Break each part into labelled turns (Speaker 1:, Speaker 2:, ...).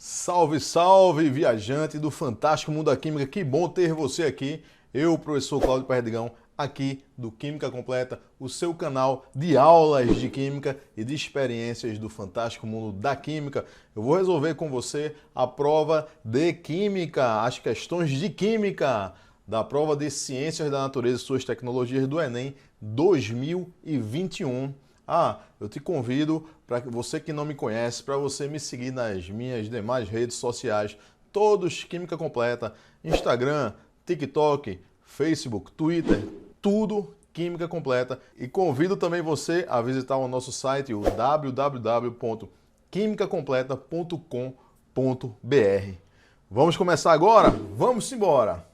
Speaker 1: Salve, salve, viajante do fantástico mundo da química. Que bom ter você aqui. Eu, professor Cláudio Perdigão, aqui do Química Completa, o seu canal de aulas de química e de experiências do fantástico mundo da química. Eu vou resolver com você a prova de química, as questões de química da prova de Ciências da Natureza e Suas Tecnologias do Enem 2021. Eu te convido, para você que não me conhece, para você me seguir nas minhas demais redes sociais, todos Química Completa, Instagram, TikTok, Facebook, Twitter, tudo Química Completa. E convido também você a visitar o nosso site, o www.quimicacompleta.com.br. Vamos começar agora? Vamos embora!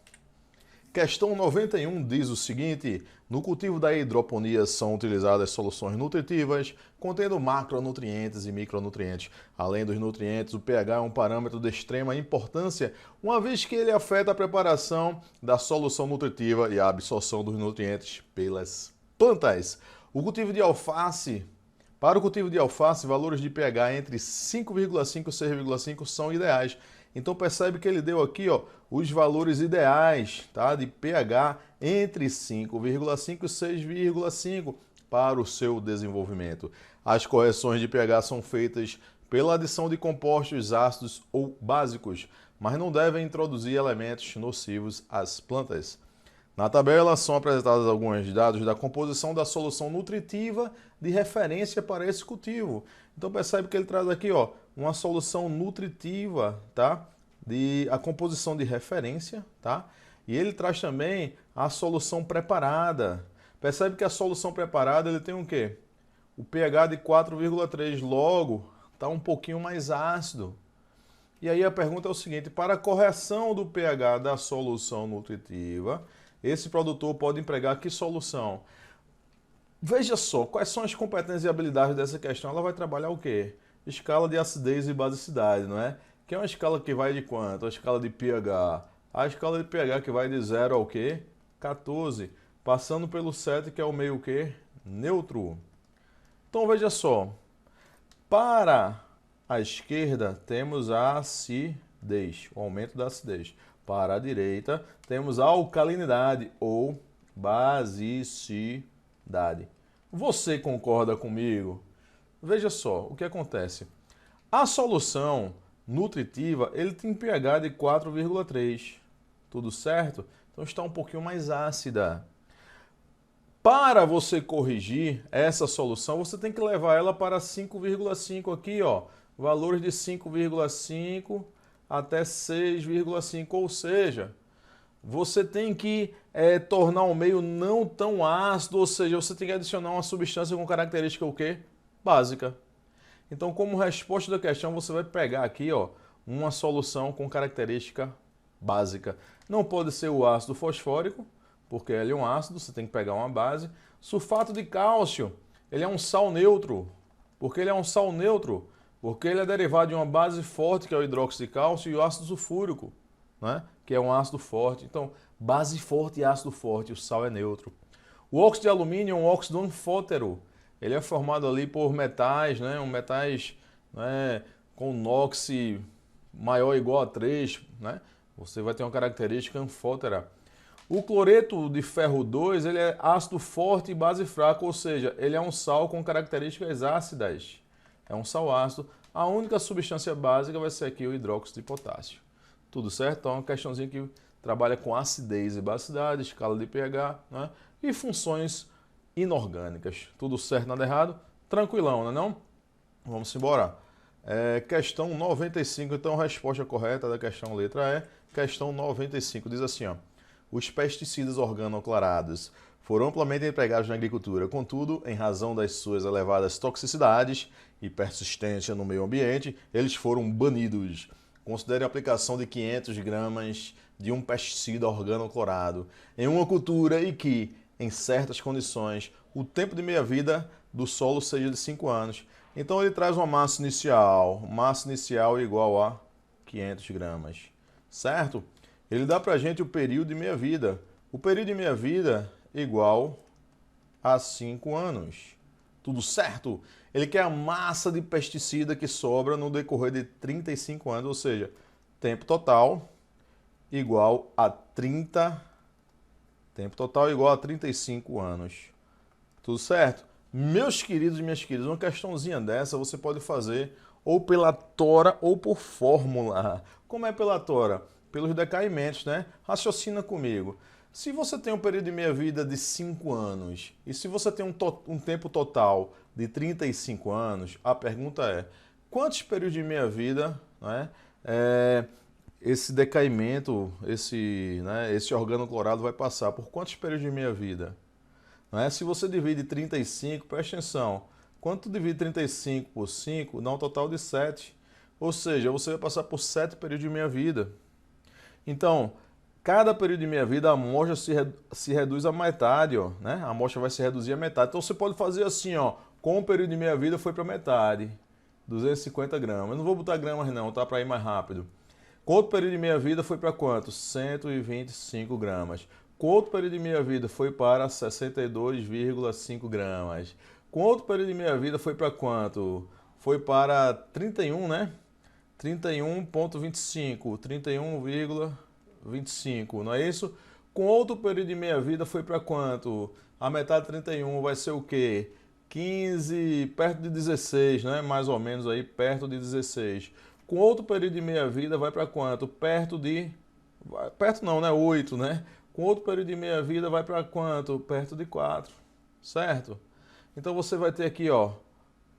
Speaker 1: Questão 91 diz o seguinte: no cultivo da hidroponia são utilizadas soluções nutritivas contendo macronutrientes e micronutrientes. Além dos nutrientes, o pH é um parâmetro de extrema importância, uma vez que ele afeta a preparação da solução nutritiva e a absorção dos nutrientes pelas plantas. Para o cultivo de alface, valores de pH entre 5,5 e 6,5 são ideais. Então percebe que ele deu aqui, os valores ideais, tá, de pH entre 5,5 e 6,5 para o seu desenvolvimento. As correções de pH são feitas pela adição de compostos ácidos ou básicos, mas não devem introduzir elementos nocivos às plantas. Na tabela são apresentados alguns dados da composição da solução nutritiva de referência para esse cultivo. Então percebe que ele traz aqui, uma solução nutritiva, tá? A composição de referência, tá? E ele traz também a solução preparada. Percebe que a solução preparada ele tem o quê? O pH de 4,3, logo está um pouquinho mais ácido. E aí a pergunta é o seguinte: para a correção do pH da solução nutritiva, esse produtor pode empregar que solução? Veja só, quais são as competências e habilidades dessa questão? Ela vai trabalhar o quê? Escala de acidez e basicidade, não é? Que é uma escala que vai de quanto? A escala de pH. A escala de pH que vai de 0 ao quê? 14. Passando pelo 7, que é o meio o quê? Neutro. Então veja só. Para a esquerda temos a acidez, o aumento da acidez. Para a direita temos a alcalinidade ou basicidade. Você concorda comigo? Veja só o que acontece. A solução nutritiva, ele tem pH de 4,3. Tudo certo? Então está um pouquinho mais ácida. Para você corrigir essa solução, você tem que levar ela para 5,5 aqui, valores de 5,5 até 6,5, ou seja, você tem que tornar o meio não tão ácido, ou seja, você tem que adicionar uma substância com característica o quê? Básica. Então, como resposta da questão, você vai pegar aqui, uma solução com característica básica. Não pode ser o ácido fosfórico, porque ele é um ácido, você tem que pegar uma base. Sulfato de cálcio, ele é um sal neutro. Por que ele é um sal neutro? Porque ele é derivado de uma base forte, que é o hidróxido de cálcio, e o ácido sulfúrico, né? Que é um ácido forte. Então, base forte e ácido forte, o sal é neutro. O óxido de alumínio é um óxido anfótero. Ele é formado ali por metais, né? Metais, né, com NOx maior ou igual a 3, né? Você vai ter uma característica anfótera. O cloreto de ferro 2, ele é ácido forte e base fraca, ou seja, ele é um sal com características ácidas. É um sal ácido. A única substância básica vai ser aqui o hidróxido de potássio. Tudo certo? Então é uma questãozinha que trabalha com acidez e basicidade, escala de pH, né? E funções inorgânicas. Tudo certo, nada errado? Tranquilão, não é não? Vamos embora. Questão 95, então a resposta correta da questão letra E. Questão 95 diz assim, os pesticidas organoclorados foram amplamente empregados na agricultura, contudo, em razão das suas elevadas toxicidades e persistência no meio ambiente, eles foram banidos. Considere a aplicação de 500 gramas de um pesticida organoclorado em uma cultura e que, em certas condições, o tempo de meia-vida do solo seja de 5 anos. Então ele traz uma massa inicial igual a 500 gramas, certo? Ele dá para a gente o período de meia-vida. O período de meia-vida igual a 5 anos. Tudo certo? Ele quer a massa de pesticida que sobra no decorrer de 35 anos, ou seja, tempo total igual a 35 anos. Tudo certo? Meus queridos e minhas queridas, uma questãozinha dessa você pode fazer ou pela tora ou por fórmula. Como é pela tora? Pelos decaimentos, né? Raciocina comigo. Se você tem um período de meia-vida de 5 anos e se você tem um tempo total de 35 anos, a pergunta é, quantos períodos de meia-vida, né, esse decaimento, esse organo clorado vai passar? Por quantos períodos de meia-vida? Se você divide 35, preste atenção, quanto divide 35 por 5? Dá um total de 7. Ou seja, você vai passar por 7 períodos de meia-vida. Então, cada período de meia-vida, a amostra se reduz a metade, ó, né? A amostra vai se reduzir a metade. Então, você pode fazer assim, ó, com o período de meia-vida foi para metade, 250 gramas. Eu não vou botar gramas não, tá? Para ir mais rápido. Com outro período de meia-vida foi para quanto? 125 gramas. Com outro período de meia-vida foi para 62,5 gramas. Com outro período de meia-vida foi para quanto? Foi para 31, né? 31,25, 31,25, não é isso? Com outro período de meia-vida foi para quanto? A metade de 31 vai ser o quê? 15, perto de 16, né? Mais ou menos aí, perto de 16. Com outro período de meia-vida vai para quanto? Perto não, né? 8, né? Com outro período de meia-vida vai para quanto? Perto de 4, certo? Então você vai ter aqui, ó,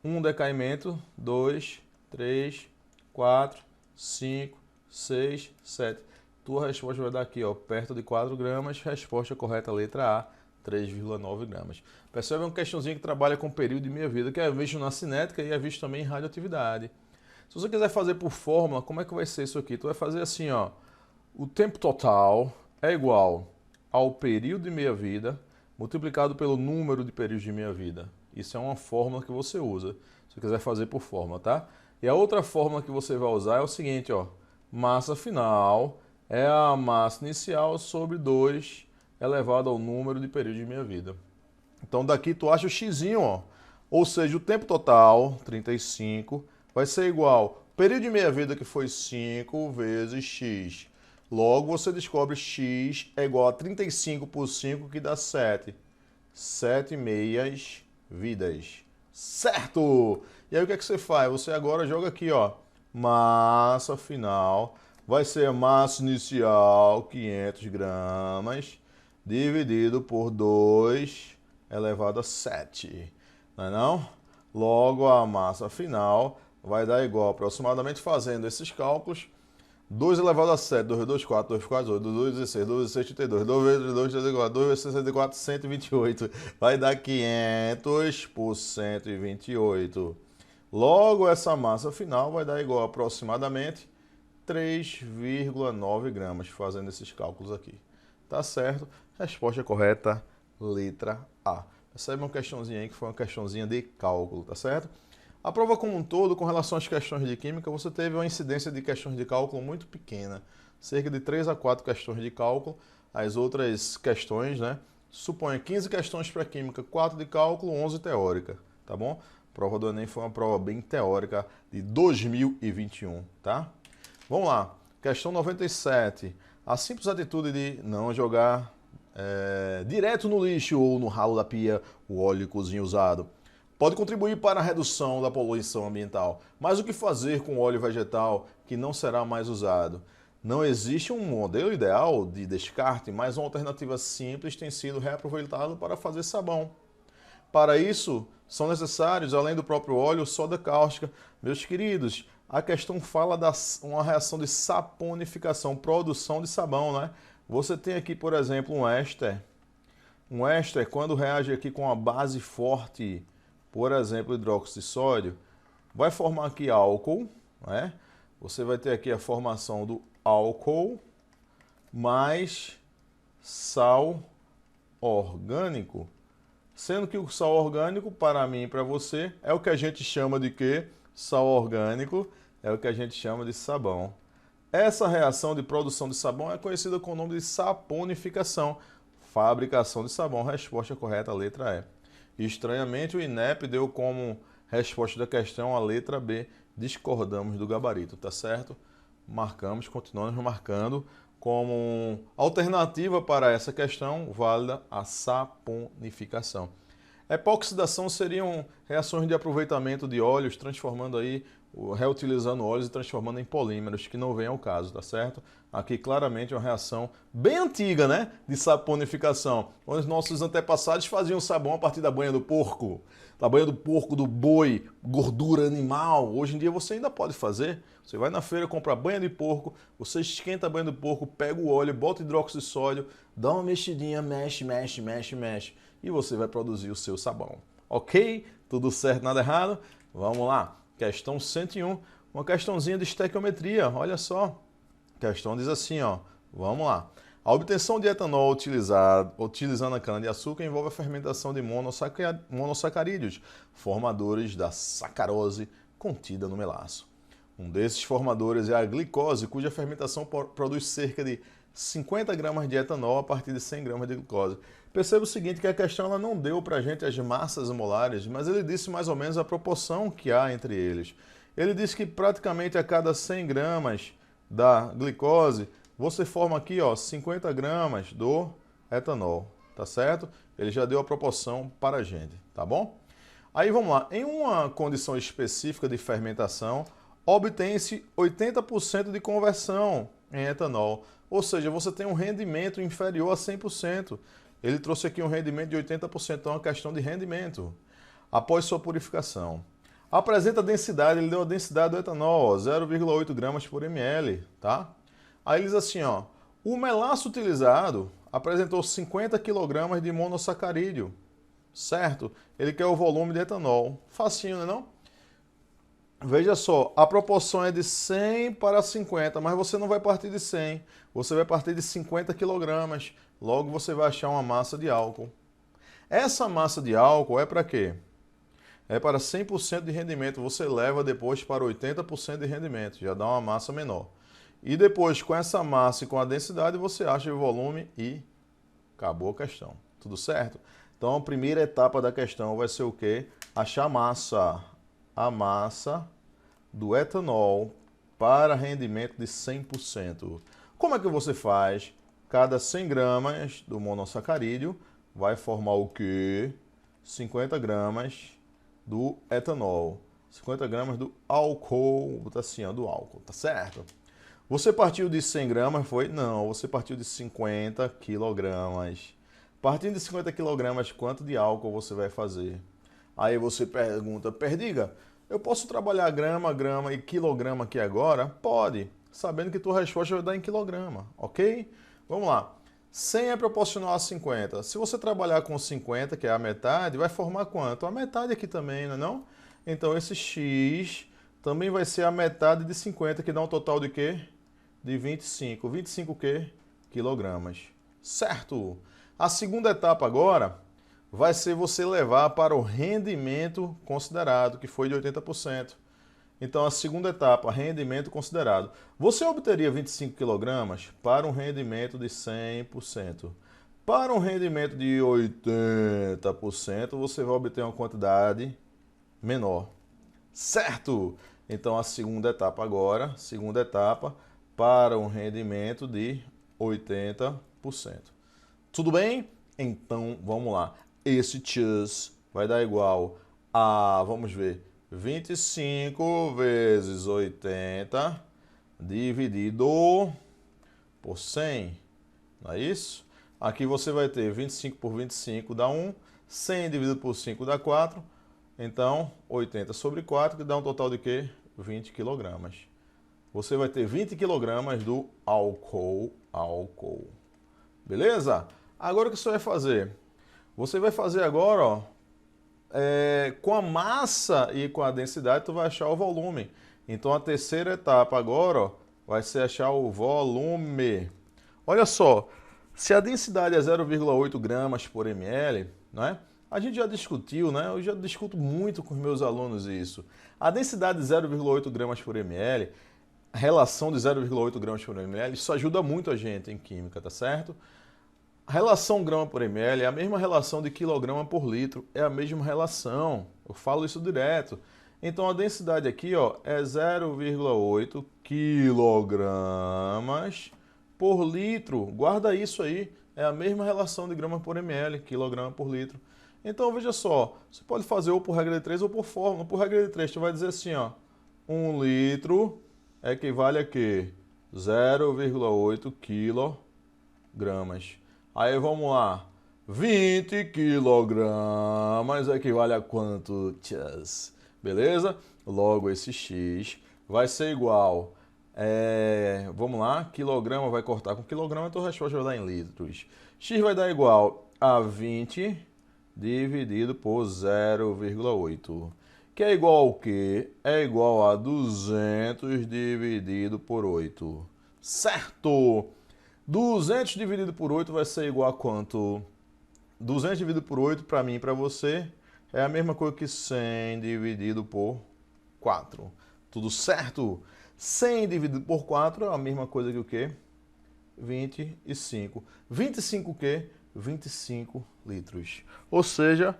Speaker 1: um decaimento, 2, 3, 4, 5, 6, 7. Tua resposta vai dar aqui, ó, perto de 4 gramas. Resposta correta, letra A, 3,9 gramas. Percebe uma questãozinha que trabalha com período de meia-vida, que é visto na cinética e é visto também em radioatividade. Se você quiser fazer por fórmula, como é que vai ser isso aqui? Tu vai fazer assim, ó, o tempo total é igual ao período de meia-vida multiplicado pelo número de períodos de meia-vida. Isso é uma fórmula que você usa, se você quiser fazer por fórmula, tá? E a outra fórmula que você vai usar é o seguinte, ó, massa final é a massa inicial sobre 2 elevado ao número de períodos de meia-vida. Então daqui tu acha o xzinho, ó, ou seja, o tempo total, 35, vai ser igual ao período de meia-vida que foi 5 vezes x. Logo, você descobre x é igual a 35 por 5, que dá 7. 7 meias vidas. Certo! E aí o que é que você faz? Você agora joga aqui, ó, massa final vai ser a massa inicial, 500 gramas, dividido por 2 elevado a 7. Não é não? Logo, a massa final vai dar igual, aproximadamente fazendo esses cálculos, 2 elevado a 7, 2 vezes 2, 4, 2 4, 8, 2 16, 2 16, 32, 2 vezes 2, 34, 2 vezes 64, 128. Vai dar 500 por 128. Logo, essa massa final vai dar igual aproximadamente 3,9 gramas, fazendo esses cálculos aqui. Tá certo? Resposta correta, letra A. Percebe uma questãozinha aí que foi uma questãozinha de cálculo, tá certo? A prova como um todo, com relação às questões de química, você teve uma incidência de questões de cálculo muito pequena. Cerca de 3 a 4 questões de cálculo. As outras questões, né? Suponha 15 questões para química, 4 de cálculo, 11 teórica, tá bom? A prova do Enem foi uma prova bem teórica de 2021, tá? Vamos lá. Questão 97. A simples atitude de não jogar direto no lixo ou no ralo da pia o óleo de cozinha usado pode contribuir para a redução da poluição ambiental. Mas o que fazer com o óleo vegetal que não será mais usado? Não existe um modelo ideal de descarte, mas uma alternativa simples tem sido reaproveitado para fazer sabão. Para isso, são necessários, além do próprio óleo, soda cáustica. Meus queridos, a questão fala de uma reação de saponificação, produção de sabão, né? Você tem aqui, por exemplo, um éster. Um éster, quando reage aqui com uma base forte, por exemplo, hidróxido de sódio, vai formar aqui álcool, né? Você vai ter aqui a formação do álcool mais sal orgânico, sendo que o sal orgânico, para mim e para você, é o que a gente chama de quê? Sal orgânico é o que a gente chama de sabão. Essa reação de produção de sabão é conhecida com o nome de saponificação, fabricação de sabão. Resposta correta, letra E. Estranhamente, o INEP deu como Resposta da questão, a letra B. Discordamos do gabarito, tá certo? Marcamos, continuamos marcando. Como alternativa para essa questão, válida a saponificação. Epoxidação seriam reações de aproveitamento de óleos, transformando aí, reutilizando óleos e transformando em polímeros, que não vem ao caso, tá certo? Aqui claramente é uma reação bem antiga, né? De saponificação, onde os nossos antepassados faziam sabão a partir da banha do porco. Da banha do porco, do boi, gordura animal. Hoje em dia você ainda pode fazer. Você vai na feira, compra banha de porco, você esquenta a banha do porco, pega o óleo, bota hidróxido de sódio, dá uma mexidinha, mexe, mexe, mexe, mexe. E você vai produzir o seu sabão. Ok? Tudo certo, nada errado? Vamos lá. Questão 101, uma questãozinha de estequiometria. Olha só. A questão diz assim, ó. Vamos lá. A obtenção de etanol utilizando a cana-de-açúcar envolve a fermentação de monossacarídeos, formadores da sacarose contida no melaço. Um desses formadores é a glicose, cuja fermentação produz cerca de 50 gramas de etanol a partir de 100 gramas de glicose. Perceba o seguinte, que a questão ela não deu para a gente as massas molares, mas ele disse mais ou menos a proporção que há entre eles. Ele disse que praticamente a cada 100 gramas da glicose, você forma aqui, ó, 50 gramas do etanol, tá certo? Ele já deu a proporção para a gente, tá bom? Aí vamos lá, em uma condição específica de fermentação, obtém-se 80% de conversão em etanol, ou seja, você tem um rendimento inferior a 100%. Ele trouxe aqui um rendimento de 80%, então é uma questão de rendimento. Após sua purificação. Apresenta a densidade, ele deu a densidade do etanol, 0,8 gramas por ml, tá? Aí ele diz assim, ó, o melaço utilizado apresentou 50 kg de monossacarídeo, certo? Ele quer o volume de etanol. Facinho, não é não? Veja só, a proporção é de 100 para 50, mas você não vai partir de 100, você vai partir de 50 kg. Logo você vai achar uma massa de álcool. Essa massa de álcool é para quê? É para 100% de rendimento, você leva depois para 80% de rendimento, já dá uma massa menor. E depois, com essa massa e com a densidade, você acha o volume e acabou a questão. Tudo certo? Então, a primeira etapa da questão vai ser o quê? Achar a massa do etanol para rendimento de 100%. Como é que você faz? Cada 100 gramas do monossacarídeo vai formar o quê? 50 gramas do etanol. 50 gramas do álcool, botar assim, ó, do álcool, tá certo? Você partiu de 100 gramas, foi? Não, você partiu de 50 quilogramas. Partindo de 50 quilogramas, quanto de álcool você vai fazer? Aí você pergunta, Perdiga, eu posso trabalhar grama, grama e quilograma aqui agora? Pode, sabendo que tua resposta vai dar em quilograma, ok? Vamos lá. 100 é proporcional a 50. Se você trabalhar com 50, que é a metade, vai formar quanto? A metade aqui também, não é não? Então esse X também vai ser a metade de 50, que dá um total de quê? De 25. 25 o quê? Quilogramas. Certo? A segunda etapa agora vai ser você levar para o rendimento considerado, que foi de 80%. Então, a segunda etapa, rendimento considerado. Você obteria 25 kg para um rendimento de 100%. Para um rendimento de 80%, você vai obter uma quantidade menor. Certo? Então, a segunda etapa agora, para um rendimento de 80%. Tudo bem? Então, vamos lá. Esse X vai dar igual a, vamos ver, 25 vezes 80 dividido por 100, não é isso? Aqui você vai ter 25 por 25 dá 1, 100 dividido por 5 dá 4, então 80 sobre 4, que dá um total de quê? 20 kg. Você vai ter 20 kg do álcool. Beleza? Agora o que você vai fazer? Você vai fazer agora, ó, com a massa e com a densidade, tu vai achar o volume. Então, a terceira etapa agora, ó, vai ser achar o volume. Olha só, se a densidade é 0,8 gramas por ml, né? A gente já discutiu, né? Eu já discuto muito com os meus alunos isso. A densidade de 0,8 gramas por ml, a relação de 0,8 gramas por ml, isso ajuda muito a gente em química, tá certo? A relação grama por ml é a mesma relação de quilograma por litro, é a mesma relação, Eu falo isso direto. Então a densidade aqui, ó, é 0,8 quilogramas por litro. Guarda isso aí, é a mesma relação de grama por ml, quilograma por litro. Então veja só, você pode fazer ou por regra de 3 ou por fórmula. Por regra de 3, você vai dizer assim, ó, 1 litro equivale a quê? 0,8 quilogramas. Aí vamos lá, 20 quilogramas equivale a quanto? Tchas. Beleza? Logo esse x vai ser igual, vamos lá, quilograma vai cortar com quilograma, então a resposta vai dar em litros. X vai dar igual a 20 dividido por 0,8. Que é igual ao quê? É igual a 200 dividido por 8. Certo! 200 dividido por 8 vai ser igual a quanto? 200 dividido por 8 para mim e para você é a mesma coisa que 100 dividido por 4. Tudo certo? 100 dividido por 4 é a mesma coisa que o quê? 25. 25 o quê? 25 litros. Ou seja,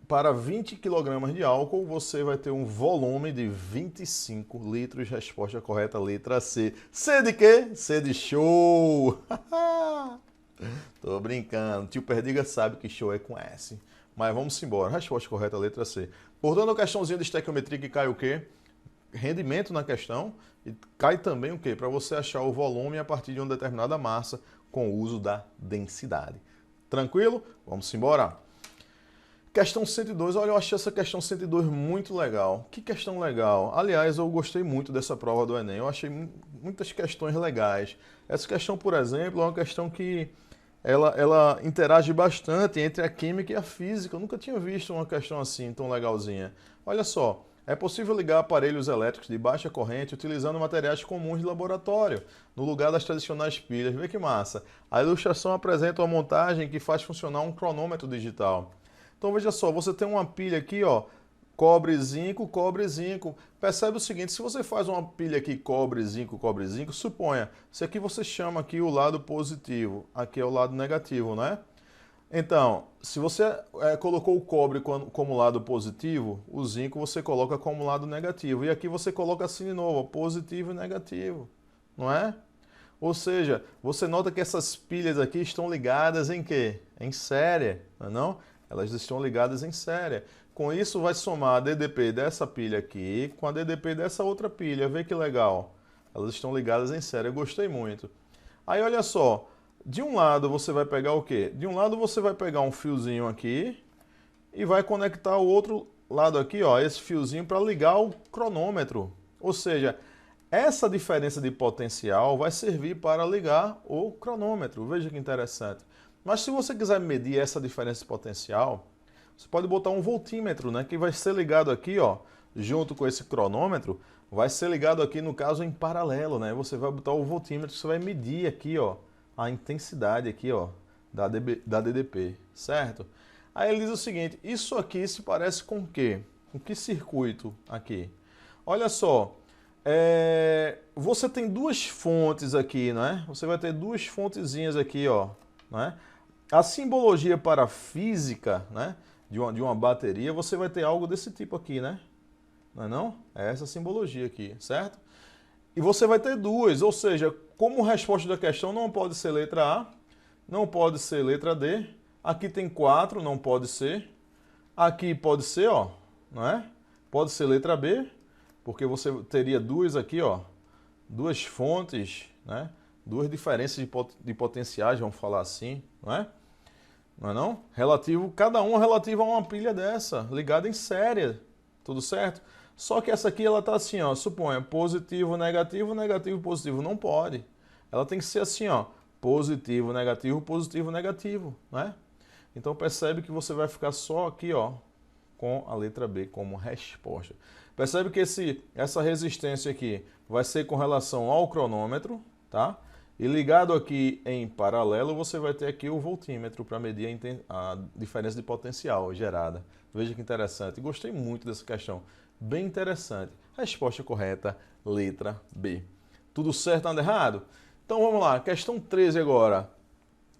Speaker 1: para 20 kg de álcool, você vai ter um volume de 25 litros. Resposta correta, letra C. C de quê? C de show! Tô brincando. Tio Perdiga sabe que show é com S. Mas vamos embora. Resposta correta, letra C. Portanto, a questãozinha de estequiometria que cai o quê? Rendimento na questão. E cai também o quê? Para você achar o volume a partir de uma determinada massa com o uso da densidade. Tranquilo? Vamos embora. Questão 102. Olha, eu achei essa questão 102 muito legal. Que questão legal. Aliás, eu gostei muito dessa prova do Enem. Eu achei muitas questões legais. Essa questão, por exemplo, é uma questão que ela interage bastante entre a química e a física. Eu nunca tinha visto uma questão assim, tão legalzinha. Olha só, é possível ligar aparelhos elétricos de baixa corrente utilizando materiais comuns de laboratório, no lugar das tradicionais pilhas. Vê que massa. A ilustração apresenta uma montagem que faz funcionar um cronômetro digital. Então veja só, você tem uma pilha aqui, ó, cobre, zinco, cobre, zinco. Percebe o seguinte, se você faz uma pilha aqui cobre, zinco, suponha, se aqui você chama aqui o lado positivo, aqui é o lado negativo, né? Então, se você colocou o cobre como lado positivo, o zinco você coloca como lado negativo. E aqui você coloca assim de novo, ó, positivo e negativo, não é? Ou seja, você nota que essas pilhas aqui estão ligadas em quê? Em série, não é não? Elas estão ligadas em série. Com isso, vai somar a DDP dessa pilha aqui com a DDP dessa outra pilha. Vê que legal. Elas estão ligadas em série. Eu gostei muito. Aí, olha só. De um lado, você vai pegar o quê? De um lado, você vai pegar um fiozinho aqui e vai conectar o outro lado aqui, ó, esse fiozinho para ligar o cronômetro. Ou seja, essa diferença de potencial vai servir para ligar o cronômetro. Veja que interessante. Mas se você quiser medir essa diferença de potencial, você pode botar um voltímetro, né, que vai ser ligado aqui, ó, junto com esse cronômetro, vai ser ligado aqui, no caso, em paralelo, né? Você vai botar o voltímetro, você vai medir aqui, ó, a intensidade aqui, ó, da DDP, certo? Aí ele diz o seguinte, isso aqui se parece com o quê? Com que circuito aqui? Olha só, você tem duas fontes aqui, né? Você vai ter duas fontezinhas aqui, ó, né? A simbologia para a física, né, de uma bateria, você vai ter algo desse tipo aqui, né? Não é não? É essa simbologia aqui, certo? E você vai ter duas, ou seja, como resposta da questão não pode ser letra A, não pode ser letra D, aqui tem 4, não pode ser, aqui pode ser, ó, não é? Pode ser letra B, porque você teria duas aqui, ó, duas fontes, né? Duas diferenças de potenciais, vamos falar assim, não é? Não é não? Relativo, cada uma relativa a uma pilha dessa, ligada em série, tudo certo? Só que essa aqui, ela tá assim, ó, suponha, positivo, negativo, negativo, positivo, não pode. Ela tem que ser assim, ó, positivo, negativo, né? Então percebe que você vai ficar só aqui, ó, com a letra B como resposta. Percebe que essa resistência aqui vai ser com relação ao cronômetro, tá? E ligado aqui em paralelo, você vai ter aqui o voltímetro para medir a diferença de potencial gerada. Veja que interessante. Gostei muito dessa questão. Bem interessante. Resposta correta, letra B. Tudo certo, nada errado? Então vamos lá, questão 13 agora.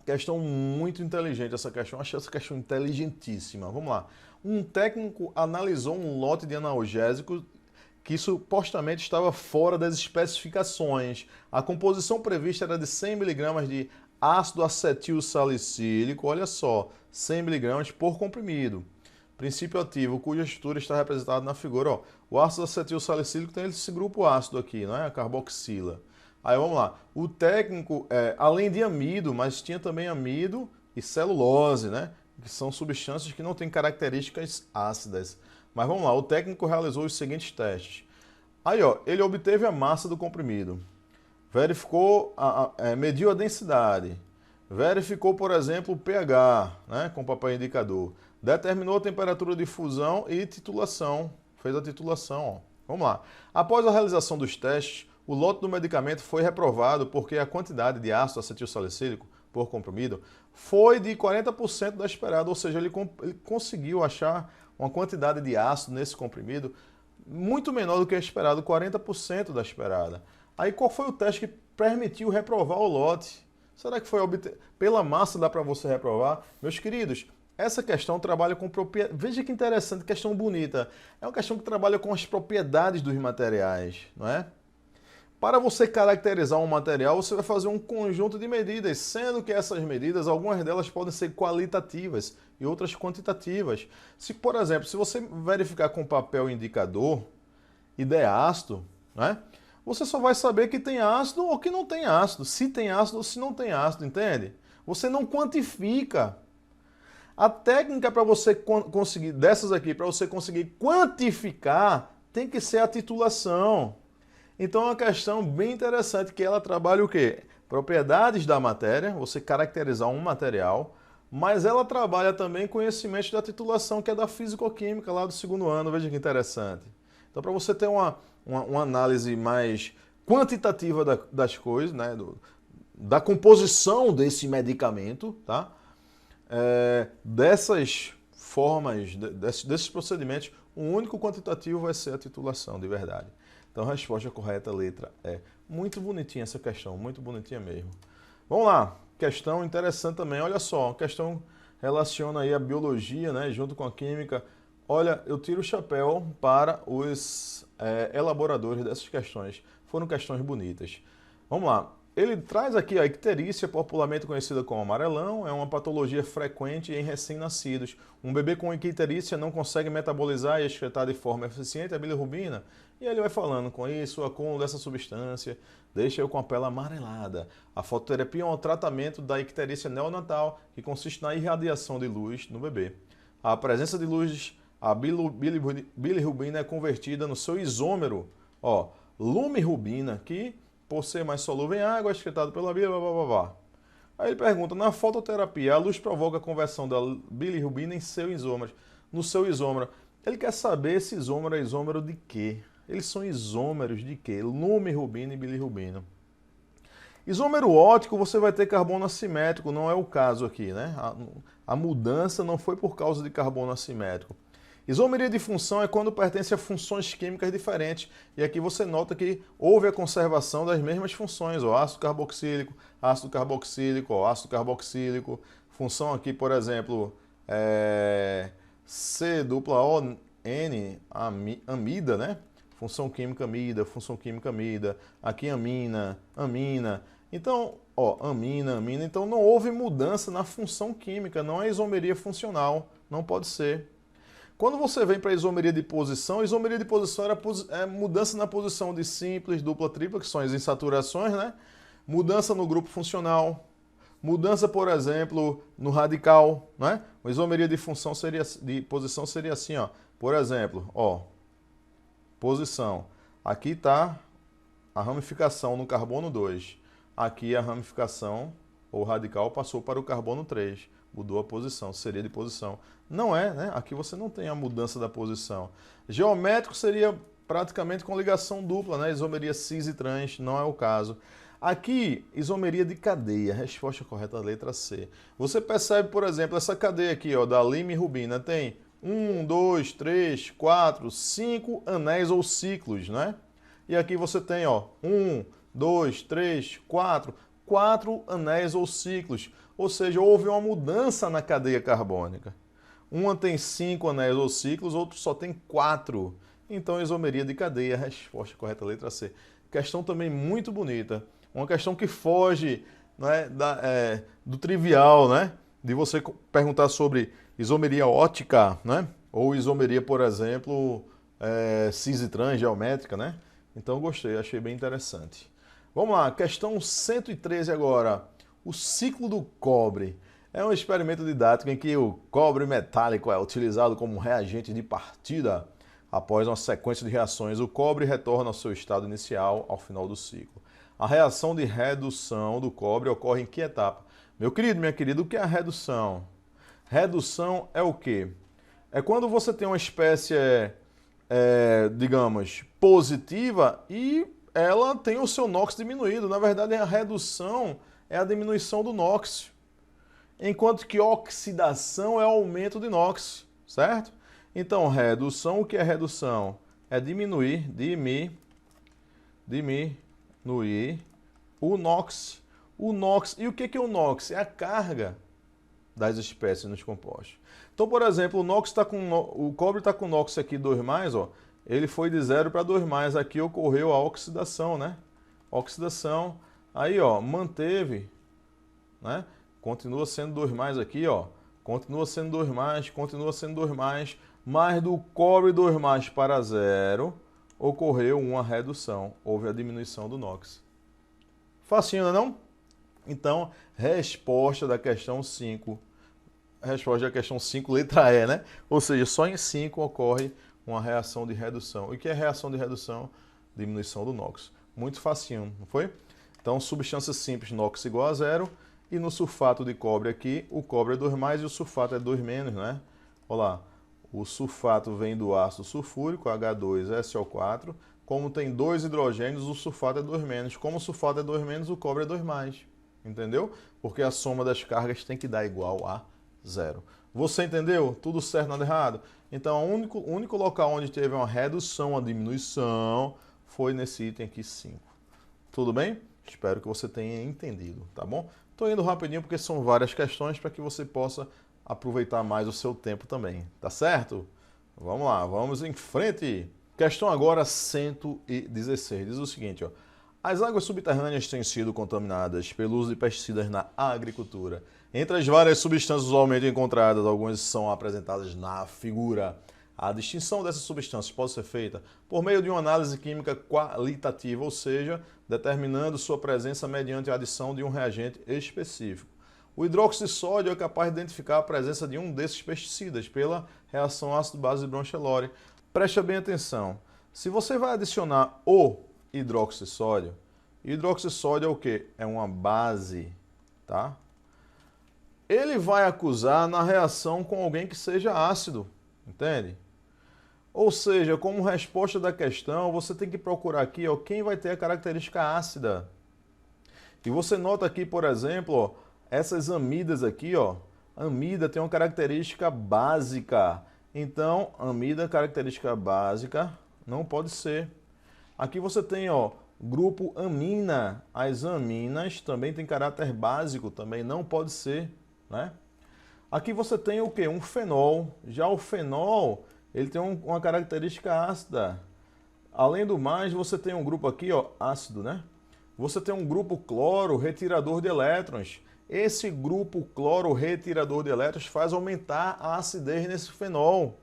Speaker 1: Questão muito inteligente essa questão. Achei essa questão inteligentíssima. Vamos lá. um técnico analisou um lote de analgésicos que supostamente estava fora das especificações. A composição prevista era de 100 mg de ácido acetil salicílico, olha só, 100 mg por comprimido. Princípio ativo, cuja estrutura está representada na figura. Ó, o ácido acetil salicílico tem esse grupo ácido aqui, não é? A carboxila. Aí vamos lá. O técnico, além de amido, mas tinha também amido e celulose, né? Que são substâncias que não têm características ácidas. Mas vamos lá, o técnico realizou os seguintes testes. Aí, ó, ele obteve a massa do comprimido, verificou, mediu a densidade, verificou, por exemplo, o pH, né, com papel indicador, determinou a temperatura de fusão e titulação, fez a titulação. Ó. Vamos lá. Após a realização dos testes, o lote do medicamento foi reprovado porque a quantidade de ácido acetil salicílico por comprimido foi de 40% da esperada, ou seja, ele conseguiu achar uma quantidade de ácido nesse comprimido muito menor do que a esperado, 40% da esperada. Aí qual foi o teste que permitiu reprovar o lote? Será que foi pela massa dá para você reprovar? Meus queridos, essa questão trabalha com propriedades. Veja que interessante, questão bonita. É uma questão que trabalha com as propriedades dos materiais, não é? Para você caracterizar um material, você vai fazer um conjunto de medidas, sendo que essas medidas, algumas delas podem ser qualitativas e outras quantitativas. Se, por exemplo, se você verificar com papel indicador e der ácido, né, você só vai saber que tem ácido ou que não tem ácido, se tem ácido ou se não tem ácido, entende? Você não quantifica. A técnica para você conseguir, dessas aqui, para você conseguir quantificar, tem que ser a titulação. Então é uma questão bem interessante que ela trabalha o quê? Propriedades da matéria, você caracterizar um material, mas ela trabalha também conhecimento da titulação, que é da fisicoquímica lá do segundo ano, veja que interessante. Então para você ter uma análise mais quantitativa das coisas, né, da composição desse medicamento, tá? Dessas formas, desses procedimentos, o único quantitativo vai ser a titulação, de verdade. Então a resposta correta, letra E. Muito bonitinha essa questão, muito bonitinha mesmo. Vamos lá, questão interessante também, olha só, questão relaciona aí a biologia, né, junto com a química. Olha, eu tiro o chapéu para os elaboradores dessas questões. Foram questões bonitas. Vamos lá. Ele traz aqui a icterícia, popularmente conhecida como amarelão, é uma patologia frequente em recém-nascidos. Um bebê com icterícia não consegue metabolizar e excretar de forma eficiente a bilirrubina. E ele vai falando com isso, o acúmulo dessa substância deixa-o com a pele amarelada. A fototerapia é um tratamento da icterícia neonatal, que consiste na irradiação de luz no bebê. A presença de luz, a bilirrubina é convertida no seu isômero, ó, lumirrubina, que por ser mais solúvel em água, é excretado pela bile, blá, blá, blá, blá. Aí ele pergunta, na fototerapia, a luz provoca a conversão da bilirrubina em seu isômero. No seu isômero, ele quer saber se isômero é isômero de quê? Eles são isômeros de quê? Lumirrubina e bilirrubina. Isômero óptico, você vai ter carbono assimétrico, não é o caso aqui, né? A mudança não foi por causa de carbono assimétrico. Isomeria de função é quando pertence a funções químicas diferentes. E aqui você nota que houve a conservação das mesmas funções. Ó, ácido carboxílico, ácido carboxílico, ó, ácido carboxílico. Função aqui, por exemplo, C-O-N, amida, né? Função química amida. Aqui amina. Então, ó, amina. Então não houve mudança na função química, não é isomeria funcional, não pode ser. Quando você vem para a isomeria de posição é mudança na posição de simples, dupla, tripla, que são as insaturações, né? Mudança no grupo funcional, mudança, por exemplo, no radical, né? A isomeria de posição seria assim, ó. Por exemplo, ó, posição. Aqui está a ramificação no carbono 2. Aqui a ramificação ou radical passou para o carbono 3. Mudou a posição, seria de posição. Não é, né? Aqui você não tem a mudança da posição. Geométrico seria praticamente com ligação dupla, né? Isomeria cis e trans, não é o caso. Aqui, isomeria de cadeia, resposta correta, letra C. Você percebe, por exemplo, essa cadeia aqui, ó, da limirrubina, tem 1, 2, 3, 4, 5 anéis ou ciclos, né? E aqui você tem, ó, 1, 2, 3, 4 anéis ou ciclos. Ou seja, houve uma mudança na cadeia carbônica. Uma tem 5 anéis ou ciclos, outro só tem 4. Então, isomeria de cadeia, resposta correta, letra C. Questão também muito bonita. Uma questão que foge, né, do trivial, né? De você perguntar sobre isomeria ótica, né? Ou isomeria, por exemplo, cis e trans geométrica, né? Então, gostei, achei bem interessante. Vamos lá, questão 113 agora. O ciclo do cobre. É um experimento didático em que o cobre metálico é utilizado como reagente de partida. Após uma sequência de reações, o cobre retorna ao seu estado inicial ao final do ciclo. A reação de redução do cobre ocorre em que etapa? Meu querido, minha querida, o que é a redução? Redução é o quê? É quando você tem uma espécie, digamos, positiva e ela tem o seu NOx diminuído. Na verdade, a redução é a diminuição do NOx. Enquanto que oxidação é o aumento de NOx, certo? Então, redução, o que é redução? É diminuir o NOx. O NOx, e o que é o NOx? É a carga das espécies nos compostos. Então, por exemplo, o cobre está com NOx aqui 2+, ó, ele foi de 0 para 2+, aqui ocorreu a oxidação, né? Oxidação, aí ó, manteve, né? Continua sendo 2+ aqui, ó. Continua sendo 2+, continua sendo 2+, mas do cobre 2+ para 0, ocorreu uma redução. Houve a diminuição do NOx. Facinho, não? Então, resposta da questão 5. Resposta da questão 5, letra E, né? Ou seja, só em 5 ocorre uma reação de redução. E o que é reação de redução? Diminuição do NOx. Muito facinho, não foi? Então, substância simples, NOx igual a 0. E no sulfato de cobre aqui, o cobre é 2+, e o sulfato é 2-, né? Olha lá, o sulfato vem do ácido sulfúrico, H2SO4. Como tem 2 hidrogênios, o sulfato é 2-. Como o sulfato é 2-, o cobre é 2+. Entendeu? Porque a soma das cargas tem que dar igual a 0. Você entendeu? Tudo certo, nada errado? Então, o único local onde teve uma redução, uma diminuição, foi nesse item aqui 5. Tudo bem? Espero que você tenha entendido, tá bom? Estou indo rapidinho porque são várias questões para que você possa aproveitar mais o seu tempo também, tá certo? Vamos lá, vamos em frente. Questão agora 116. Diz o seguinte, ó. As águas subterrâneas têm sido contaminadas pelo uso de pesticidas na agricultura. Entre as várias substâncias usualmente encontradas, algumas são apresentadas na figura. A distinção dessas substâncias pode ser feita por meio de uma análise química qualitativa, ou seja, determinando sua presença mediante a adição de um reagente específico. O hidróxido de sódio é capaz de identificar a presença de um desses pesticidas pela reação ácido-base de Bronsted-Lowry. Preste bem atenção. Se você vai adicionar o hidróxido de sódio é o quê? É uma base, tá? Ele vai acusar na reação com alguém que seja ácido, entende? Ou seja, como resposta da questão, você tem que procurar aqui, ó, quem vai ter a característica ácida. E você nota aqui, por exemplo, ó, essas amidas aqui, ó, amida tem uma característica básica. Então, amida, característica básica, não pode ser. Aqui você tem, ó, grupo amina. As aminas também têm caráter básico, também não pode ser, né? Aqui você tem o quê? Um fenol. Já o fenol, ele tem uma característica ácida. Além do mais, você tem um grupo aqui, ó, ácido, né? Você tem um grupo cloro retirador de elétrons. Esse grupo cloro retirador de elétrons faz aumentar a acidez nesse fenol.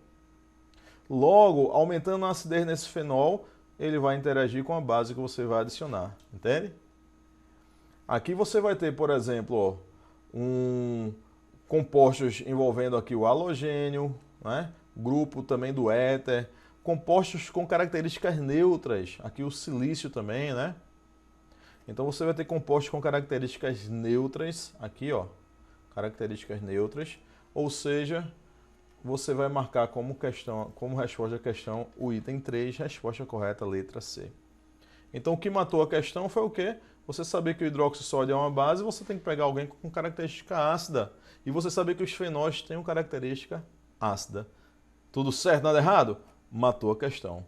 Speaker 1: Logo, aumentando a acidez nesse fenol, ele vai interagir com a base que você vai adicionar, entende? Aqui você vai ter, por exemplo, ó, compostos envolvendo aqui o halogênio, né? Grupo também do éter, compostos com características neutras, aqui o silício também, né? Então você vai ter compostos com características neutras, aqui ó, características neutras, ou seja, você vai marcar como resposta à questão o item 3, resposta correta, letra C. Então o que matou a questão foi o quê? Você saber que o hidróxido de sódio é uma base, você tem que pegar alguém com característica ácida. E você saber que os fenóis têm uma característica ácida. Tudo certo, nada errado? Matou a questão.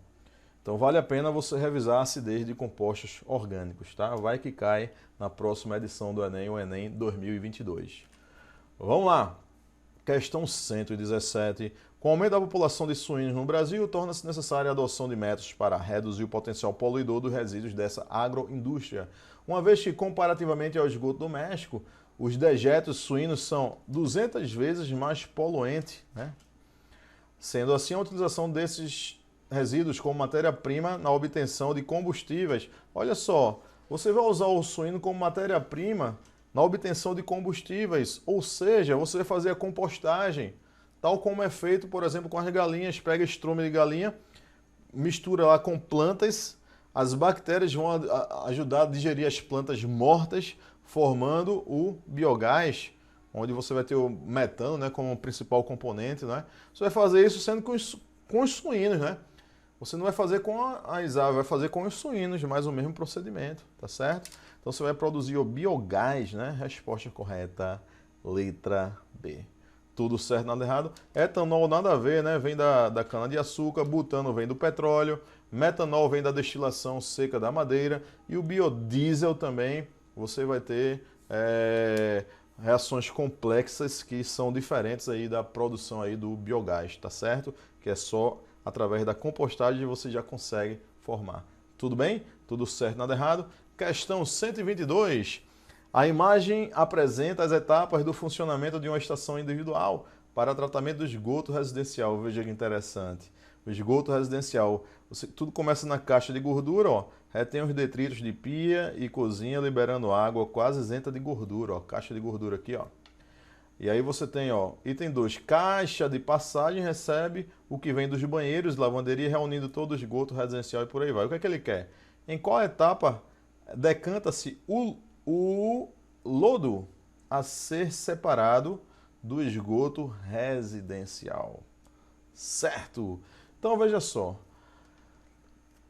Speaker 1: Então vale a pena você revisar a acidez de compostos orgânicos, tá? Vai que cai na próxima edição do Enem, o Enem 2022. Vamos lá. Questão 117. Com o aumento da população de suínos no Brasil, torna-se necessária a adoção de métodos para reduzir o potencial poluidor dos resíduos dessa agroindústria. Uma vez que, comparativamente ao esgoto doméstico, os dejetos suínos são 200 vezes mais poluentes, né? Sendo assim, a utilização desses resíduos como matéria-prima na obtenção de combustíveis. Olha só, você vai usar o suíno como matéria-prima na obtenção de combustíveis, ou seja, você vai fazer a compostagem, tal como é feito, por exemplo, com as galinhas. Pega estrume de galinha, mistura lá com plantas, as bactérias vão ajudar a digerir as plantas mortas, formando o biogás, onde você vai ter o metano, né, como principal componente, né? Você vai fazer isso sendo com os suínos, né? Você não vai fazer com as aves, vai fazer com os suínos, mais o mesmo procedimento, tá certo? Então você vai produzir o biogás, né? Resposta correta, letra B. Tudo certo, nada errado. Etanol nada a ver, né? Vem da cana-de-açúcar, butano vem do petróleo, metanol vem da destilação seca da madeira e o biodiesel também você vai ter reações complexas que são diferentes aí da produção aí do biogás, tá certo? Que é só através da compostagem você já consegue formar. Tudo bem? Tudo certo, nada errado. Questão 122. A imagem apresenta as etapas do funcionamento de uma estação individual para tratamento do esgoto residencial. Veja que interessante. O esgoto residencial, tudo começa na caixa de gordura, ó, retém os detritos de pia e cozinha, liberando água quase isenta de gordura, ó, caixa de gordura aqui, ó. E aí você tem, ó, item 2, caixa de passagem recebe o que vem dos banheiros, lavanderia, reunindo todo o esgoto residencial e por aí vai. O que é que ele quer? Em qual etapa decanta-se o lodo a ser separado do esgoto residencial? Certo? Então veja só,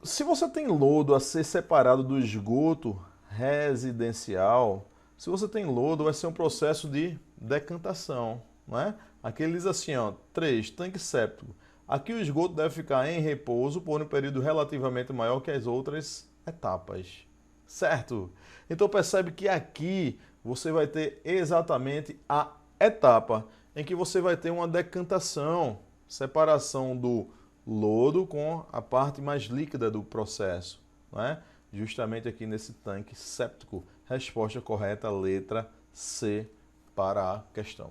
Speaker 1: se você tem lodo a ser separado do esgoto residencial, se você tem lodo, vai ser um processo de decantação, não é? Aqui ele diz assim, ó, 3, tanque séptico. Aqui o esgoto deve ficar em repouso por um período relativamente maior que as outras etapas, certo? Então percebe que aqui você vai ter exatamente a etapa em que você vai ter uma decantação, separação do lodo com a parte mais líquida do processo, não é? Justamente aqui nesse tanque séptico. Resposta correta, letra C para a questão.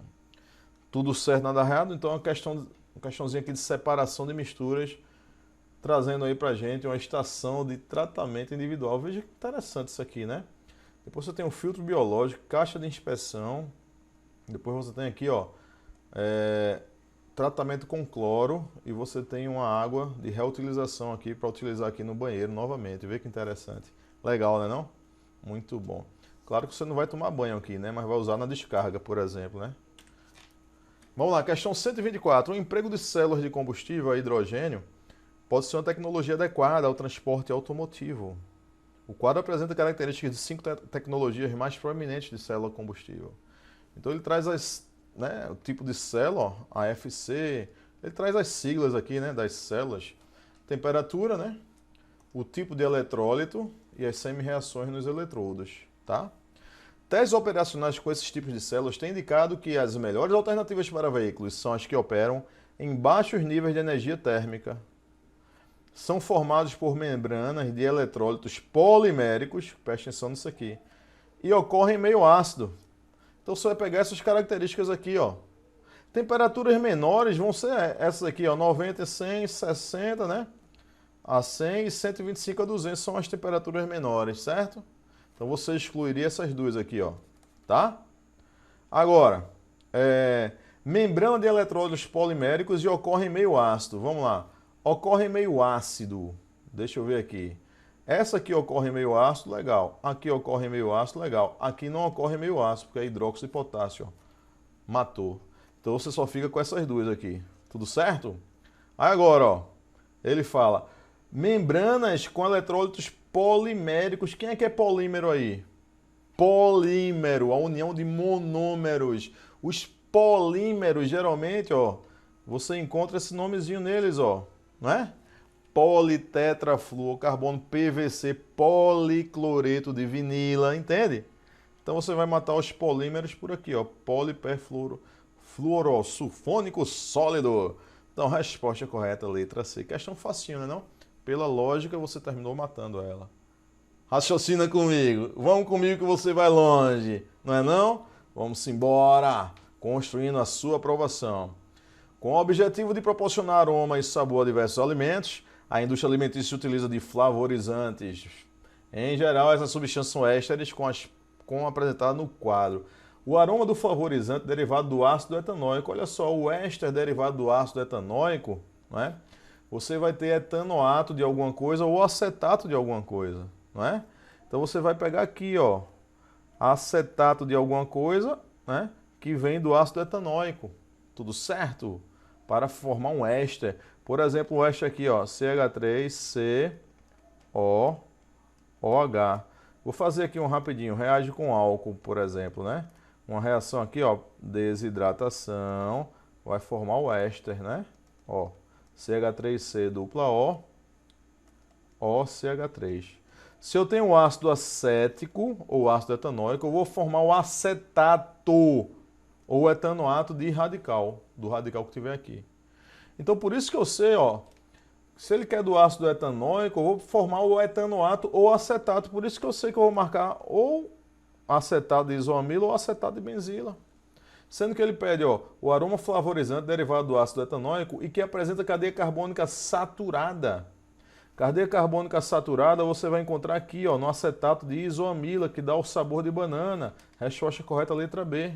Speaker 1: Tudo certo, nada errado? Então uma questãozinha aqui de separação de misturas, trazendo aí pra gente uma estação de tratamento individual. Veja que interessante isso aqui, né? Depois você tem um filtro biológico, caixa de inspeção, depois você tem aqui, ó, tratamento com cloro e você tem uma água de reutilização aqui para utilizar aqui no banheiro novamente. Vê que interessante. Legal, né não? Muito bom. Claro que você não vai tomar banho aqui, né? Mas vai usar na descarga, por exemplo, né? Vamos lá, questão 124. O emprego de células de combustível a hidrogênio pode ser uma tecnologia adequada ao transporte automotivo. O quadro apresenta características de 5 tecnologias mais proeminentes de célula combustível. Então ele traz o tipo de célula, ó, AFC, ele traz as siglas aqui, né, das células, temperatura, né, o tipo de eletrólito e as semi-reações nos eletrodos, tá? Testes operacionais com esses tipos de células têm indicado que as melhores alternativas para veículos são as que operam em baixos níveis de energia térmica. São formados por membranas de eletrólitos poliméricos, preste atenção nisso aqui, e ocorrem em meio ácido. Então você vai pegar essas características aqui, ó. Temperaturas menores vão ser essas aqui, ó, 90, 100, 60, né? A 100 e 125 a 200 são as temperaturas menores, certo? Então você excluiria essas duas aqui, ó, tá? Agora, membrana de eletrólitos poliméricos e ocorre em meio ácido. Vamos lá. Ocorre em meio ácido. Deixa eu ver aqui. Essa aqui ocorre em meio ácido, legal. Aqui ocorre em meio ácido, legal. Aqui não ocorre em meio ácido, porque é hidróxido de potássio. Ó. Matou. Então você só fica com essas duas aqui. Tudo certo? Aí agora, ó, ele fala membranas com eletrólitos poliméricos. Quem é que é polímero aí? Polímero, a união de monômeros. Os polímeros, geralmente, ó, você encontra esse nomezinho neles, ó, não é? Politetrafluorocarbono, PVC, policloreto de vinila, entende? Então você vai matar os polímeros por aqui, ó, fluorosulfônico sólido. Então, resposta correta, letra C. Questão facinho, né não? Pela lógica, você terminou matando ela. Raciocina comigo. Vamos comigo que você vai longe. Não é não? Vamos embora. Construindo a sua aprovação. Com o objetivo de proporcionar aroma e sabor a diversos alimentos, a indústria alimentícia utiliza de flavorizantes. Em geral, essas substâncias são ésteres como apresentado no quadro. O aroma do flavorizante derivado do ácido etanóico. Olha só, o éster derivado do ácido etanóico, não é? Você vai ter etanoato de alguma coisa ou acetato de alguma coisa, não é? Então você vai pegar aqui, ó, acetato de alguma coisa, né, que vem do ácido etanóico. Tudo certo? Para formar um éster. Por exemplo, o éster aqui, ó, CH3COOH. Vou fazer aqui um rapidinho, reage com álcool, por exemplo, né? Uma reação aqui, ó, desidratação, vai formar o éster, né? Ó, CH3C dupla O, OCH3. Se eu tenho ácido acético ou ácido etanóico, eu vou formar o acetato ou etanoato de radical, do radical que tiver aqui. Então, por isso que eu sei, ó, se ele quer do ácido etanóico, eu vou formar o etanoato ou acetato. Por isso que eu sei que eu vou marcar ou acetato de isoamilo ou acetato de benzila. Sendo que ele pede, ó, o aroma flavorizante derivado do ácido etanóico e que apresenta cadeia carbônica saturada. Cadeia carbônica saturada você vai encontrar aqui, ó, no acetato de isoamila, que dá o sabor de banana. Resposta correta, letra B.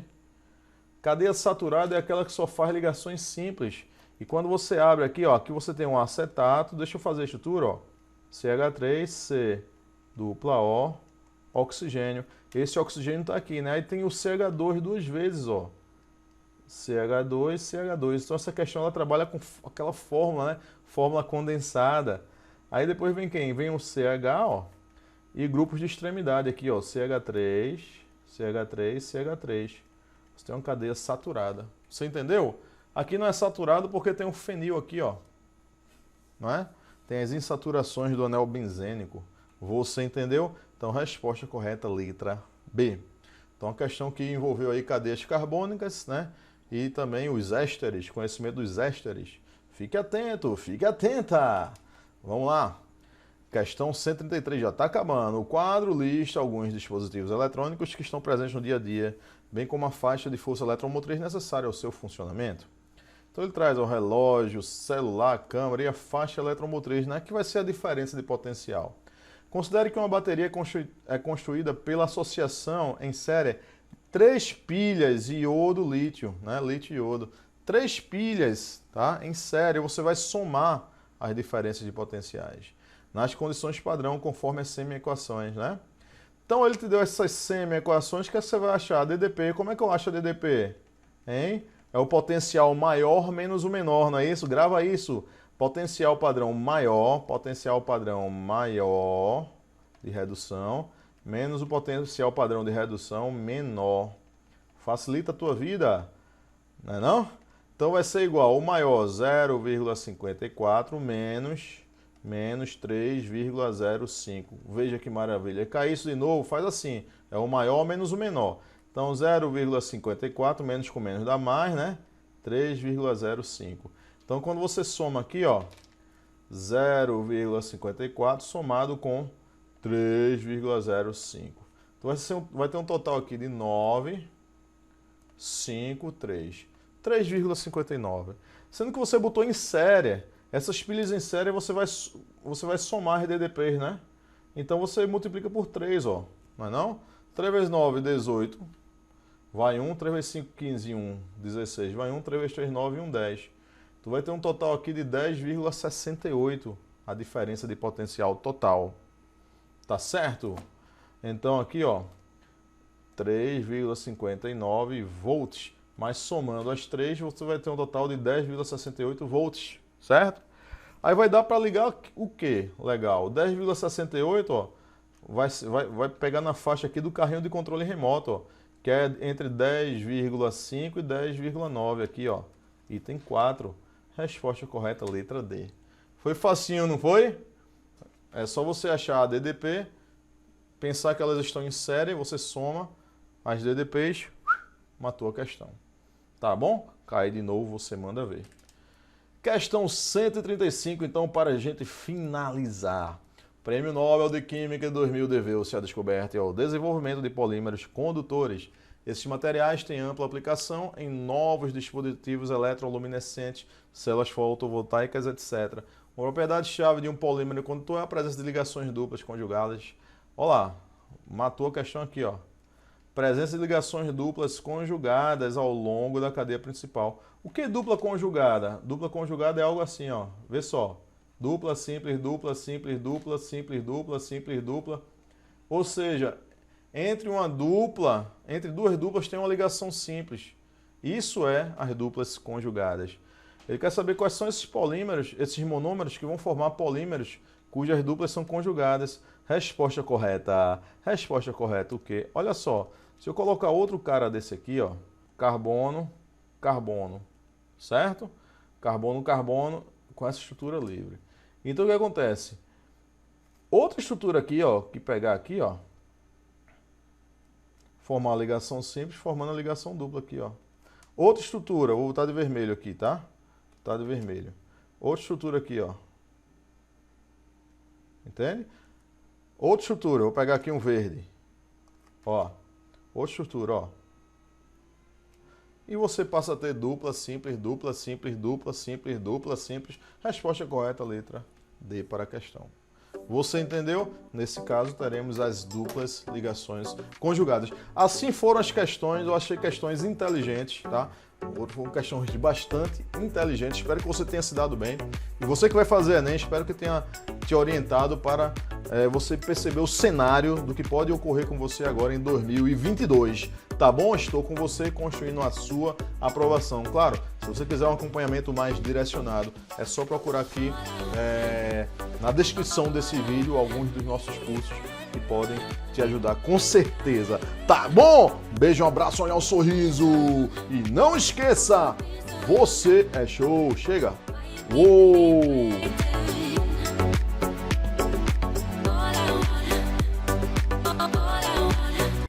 Speaker 1: Cadeia saturada é aquela que só faz ligações simples. E quando você abre aqui, ó, aqui você tem um acetato, deixa eu fazer a estrutura, ó, CH3C dupla O, oxigênio. Esse oxigênio está aqui, né? Aí tem o CH2 duas vezes, ó. CH2, CH2. Então essa questão ela trabalha com aquela fórmula, né? Fórmula condensada. Aí depois vem quem? Vem o CH, ó, e grupos de extremidade aqui, ó, CH3, CH3, CH3. Você tem uma cadeia saturada. Você entendeu? Aqui não é saturado porque tem um fenil aqui, ó. Não é? Tem as insaturações do anel benzênico. Você entendeu? Então, resposta correta, letra B. Então, a questão que envolveu aí cadeias carbônicas, né? E também os ésteres, conhecimento dos ésteres. Fique atento, fique atenta. Vamos lá. Questão 133, já está acabando. O quadro lista alguns dispositivos eletrônicos que estão presentes no dia a dia, bem como a faixa de força eletromotriz necessária ao seu funcionamento. Então ele traz o relógio, celular, câmera e a faixa eletromotriz, né, que vai ser a diferença de potencial. Considere que uma bateria é construída pela associação em série 3 pilhas iodo-lítio, né, lítio e iodo. 3 pilhas, tá, em série, você vai somar as diferenças de potenciais nas condições padrão, conforme as semi-equações, né? Então ele te deu essas semi-equações que você vai achar DDP. Como é que eu acho a DDP? Hein? É o potencial maior menos o menor, não é isso? Grava isso. Potencial padrão maior de redução, menos o potencial padrão de redução menor. Facilita a tua vida, não é não? Então vai ser igual o maior 0,54 menos 3,05. Veja que maravilha. Cai isso de novo, faz assim. É o maior menos o menor. Então 0,54 menos com menos dá mais, né? 3,05. Então quando você soma aqui, ó, 0,54 somado com 3,05. Então vai ter um total aqui de 9,53. 3,59. Sendo que você botou em série. Essas pilhas em série você vai somar as DDPs, né? Então você multiplica por 3, ó. Não é não? 3 vezes 9, 18. Vai 1, 3 vezes 5, 15, 1, 16. Vai 1, 3 vezes 3, 9, 1, 10. Tu vai ter um total aqui de 10,68. A diferença de potencial total. Tá certo? Então aqui, ó. 3,59 volts. Mas somando as 3, você vai ter um total de 10,68 volts. Certo? Aí vai dar para ligar o que? Legal. 10,68, ó, vai pegar na faixa aqui do carrinho de controle remoto, ó, que é entre 10,5 e 10,9 aqui, ó. Item 4. Resposta correta, letra D. Foi facinho, não foi? É só você achar a DDP, pensar que elas estão em série, você soma as DDPs, matou a questão. Tá bom? Cair de novo, você manda ver. Questão 135, então, para a gente finalizar. Prêmio Nobel de Química de 2000 deveu-se à descoberta e ao desenvolvimento de polímeros condutores. Esses materiais têm ampla aplicação em novos dispositivos eletroluminescentes, células fotovoltaicas, etc. Uma propriedade-chave de um polímero condutor é a presença de ligações duplas conjugadas. Olha lá, matou a questão aqui, ó. Presença de ligações duplas conjugadas ao longo da cadeia principal. O que é dupla conjugada? Dupla conjugada é algo assim, ó. Vê só. Dupla, simples, dupla, simples, dupla, simples, dupla, simples, dupla. Ou seja, entre duas duplas tem uma ligação simples. Isso é as duplas conjugadas. Ele quer saber quais são esses polímeros, esses monômeros que vão formar polímeros cujas duplas são conjugadas. Resposta correta. Resposta correta o quê? Olha só, se eu colocar outro cara desse aqui, ó, carbono, carbono, certo? Carbono, carbono, com essa estrutura livre. Então o que acontece? Outra estrutura aqui, ó, que pegar aqui, ó, formar a ligação simples, formando a ligação dupla aqui, ó. Outra estrutura, vou botar de vermelho aqui, tá? Tá de vermelho. Outra estrutura aqui, ó. Entende? Outra estrutura, vou pegar aqui um verde. Ó. Outra estrutura, ó. E você passa a ter dupla, simples, dupla, simples, dupla, simples, dupla, simples. Resposta correta, letra D para a questão. Você entendeu? Nesse caso, teremos as duplas ligações conjugadas. Assim foram as questões, eu achei questões inteligentes, tá? Foram questões bastante inteligentes, espero que você tenha se dado bem. E você que vai fazer Enem, espero que tenha te orientado para você perceber o cenário do que pode ocorrer com você agora em 2022. Tá bom? Estou com você construindo a sua aprovação. Claro, se você quiser um acompanhamento mais direcionado, é só procurar aqui na descrição desse vídeo alguns dos nossos cursos que podem te ajudar com certeza. Tá bom? Beijo, um abraço, olhar o sorriso. E não esqueça, você é show. Chega! Uou!